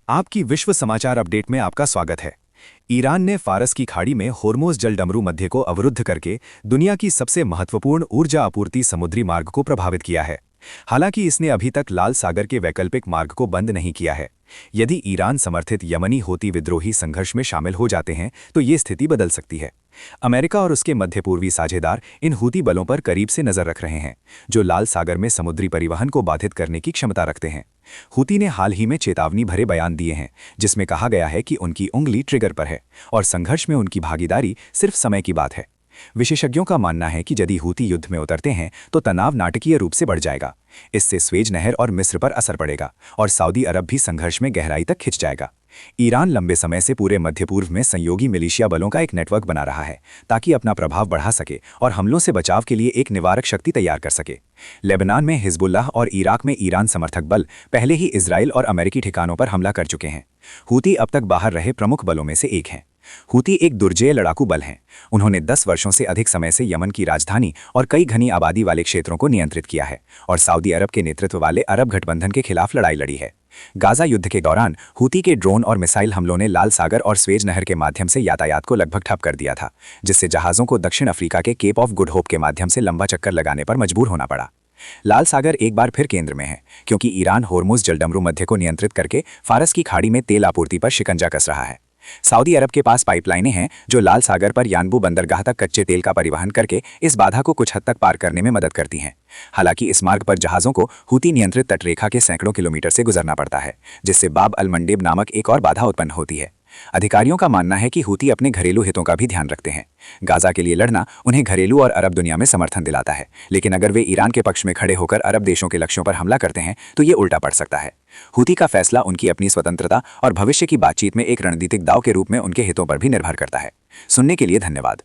आपकी विश्व समाचार अपडेट में आपका स्वागत है। ईरान ने फारस की खाड़ी में होर्मुज जलडमरू मध्य को अवरुद्ध करके दुनिया की सबसे महत्वपूर्ण ऊर्जा आपूर्ति समुद्री मार्ग को प्रभावित किया है। हालांकि इसने अभी तक लाल सागर के वैकल्पिक मार्ग को बंद नहीं किया है। यदि ईरान समर्थित यमनी होती विद्रोही संघर्ष में शामिल हो जाते हैं तो ये स्थिति बदल सकती है। अमेरिका और उसके मध्य पूर्वी साझेदार इन हूती बलों पर करीब से नजर रख रहे हैं, जो लाल सागर में समुद्री परिवहन को बाधित करने की क्षमता रखते हैं। हूती ने हाल ही में चेतावनी भरे बयान दिए हैं, जिसमें कहा गया है कि उनकी उंगली ट्रिगर पर है और संघर्ष में उनकी भागीदारी सिर्फ समय की बात है। विशेषज्ञों का मानना है कि यदि हूती युद्ध में उतरते हैं तो तनाव नाटकीय रूप से बढ़ जाएगा। इससे स्वेज नहर और मिस्र पर असर पड़ेगा और सऊदी अरब भी संघर्ष में गहराई तक खिंच जाएगा। ईरान लंबे समय से पूरे मध्य पूर्व में सहयोगी मिलिशिया बलों का एक नेटवर्क बना रहा है, ताकि अपना प्रभाव बढ़ा सके और हमलों से बचाव के लिए एक निवारक शक्ति तैयार कर सके। लेबनान में हिजबुल्लाह और इराक में ईरान समर्थक बल पहले ही इजराइल और अमेरिकी ठिकानों पर हमला कर चुके हैं। हूती अब तक बाहर रहे प्रमुख बलों में से एक हैं। हूती एक दुर्जेय लड़ाकू बल हैं। उन्होंने 10 वर्षों से अधिक समय से यमन की राजधानी और कई घनी आबादी वाले क्षेत्रों को नियंत्रित किया है और सऊदी अरब के नेतृत्व वाले अरब गठबंधन के खिलाफ लड़ाई लड़ी है। गाजा युद्ध के दौरान हूती के ड्रोन और मिसाइल हमलों ने लाल सागर और स्वेज नहर के माध्यम से यातायात को लगभग ठप कर दिया था, जिससे जहाज़ों को दक्षिण अफ्रीका के केप ऑफ गुड होप के माध्यम से लंबा चक्कर लगाने पर मजबूर होना पड़ा। लाल सागर एक बार फिर केंद्र में है, क्योंकि ईरान होर्मुज जलडमरू मध्य को नियंत्रित करके फारस की खाड़ी में तेल आपूर्ति पर शिकंजा कस रहा है। सऊदी अरब के पास पाइपलाइनें हैं जो लाल सागर पर यानबू बंदरगाह तक कच्चे तेल का परिवहन करके इस बाधा को कुछ हद तक पार करने में मदद करती हैं। हालांकि इस मार्ग पर जहाज़ों को हूती नियंत्रित तटरेखा के सैकड़ों किलोमीटर से गुजरना पड़ता है, जिससे बाब अल मंडेब नामक एक और बाधा उत्पन्न होती है। अधिकारियों का मानना है कि हूती अपने घरेलू हितों का भी ध्यान रखते हैं। गाजा के लिए लड़ना उन्हें घरेलू और अरब दुनिया में समर्थन दिलाता है, लेकिन अगर वे ईरान के पक्ष में खड़े होकर अरब देशों के लक्ष्यों पर हमला करते हैं तो ये उल्टा पड़ सकता है। हूती का फैसला उनकी अपनी स्वतंत्रता और भविष्य की बातचीत में एक रणनीतिक दांव के रूप में उनके हितों पर भी निर्भर करता है। सुनने के लिए धन्यवाद।